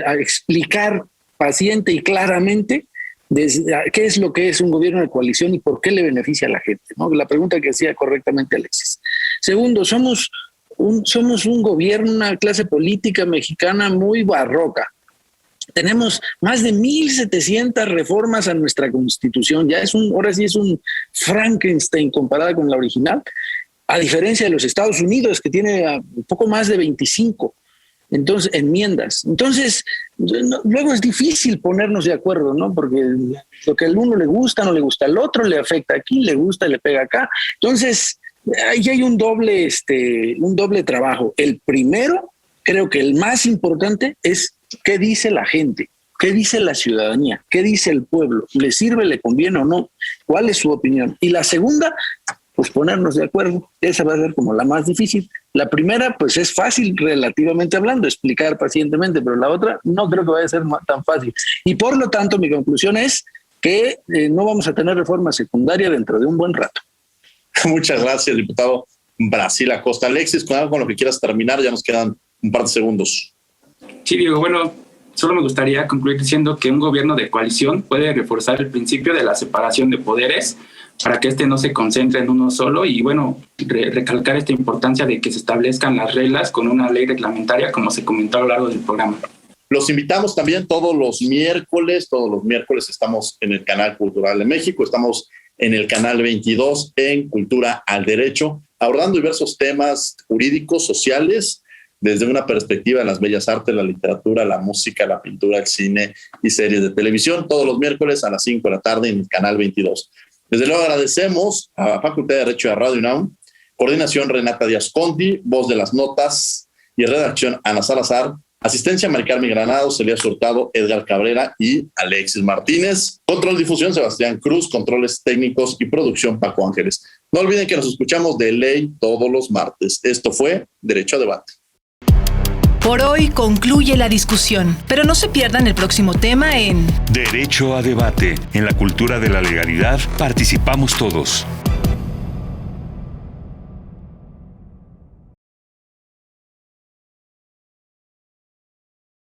Speaker 8: a explicar paciente y claramente qué es lo que es un gobierno de coalición y por qué le beneficia a la gente, ¿no? La pregunta que hacía correctamente Alexis. Segundo, somos un gobierno, una clase política mexicana muy barroca. Tenemos más de 1,700 reformas a nuestra Constitución. Ahora sí es un Frankenstein comparada con la original, a diferencia de los Estados Unidos, que tiene un poco más de 25 enmiendas. Entonces, luego es difícil ponernos de acuerdo, ¿no? Porque lo que al uno le gusta, no le gusta al otro, le afecta aquí, le gusta, le pega acá. Entonces, ahí hay un doble trabajo. El primero, creo que el más importante, es qué dice la gente, qué dice la ciudadanía, qué dice el pueblo, le sirve, le conviene o no, cuál es su opinión. Y la segunda, pues ponernos de acuerdo. Esa va a ser como la más difícil. La primera, pues es fácil relativamente hablando, explicar pacientemente, pero la otra no creo que vaya a ser tan fácil. Y por lo tanto, mi conclusión es que no vamos a tener reforma secundaria dentro de un buen rato.
Speaker 4: Muchas gracias, diputado Brasil Acosta. Alexis, con algo con lo que quieras terminar, ya nos quedan un par de segundos.
Speaker 5: Sí, Diego, bueno, solo me gustaría concluir diciendo que un gobierno de coalición puede reforzar el principio de la separación de poderes para que este no se concentre en uno solo y, bueno, recalcar esta importancia de que se establezcan las reglas con una ley reglamentaria, como se comentó a lo largo del programa.
Speaker 4: Los invitamos también todos los miércoles estamos en el Canal Cultural de México, estamos en el Canal 22 en Cultura al Derecho, abordando diversos temas jurídicos, sociales, desde una perspectiva de las bellas artes, la literatura, la música, la pintura, el cine y series de televisión, todos los miércoles a las 5 de la tarde en el canal 22. Desde luego agradecemos a la Facultad de Derecho de Radio UNAM, coordinación Renata Díaz Conti, voz de las notas y redacción Ana Salazar, asistencia Maricarmen Granados, Elías Hurtado, Edgar Cabrera y Alexis Martínez. Control difusión Sebastián Cruz, controles técnicos y producción Paco Ángeles. No olviden que nos escuchamos de ley todos los martes. Esto fue Derecho a Debate.
Speaker 1: Por hoy concluye la discusión, pero no se pierdan el próximo tema en
Speaker 3: Derecho a Debate. En la cultura de la legalidad participamos todos.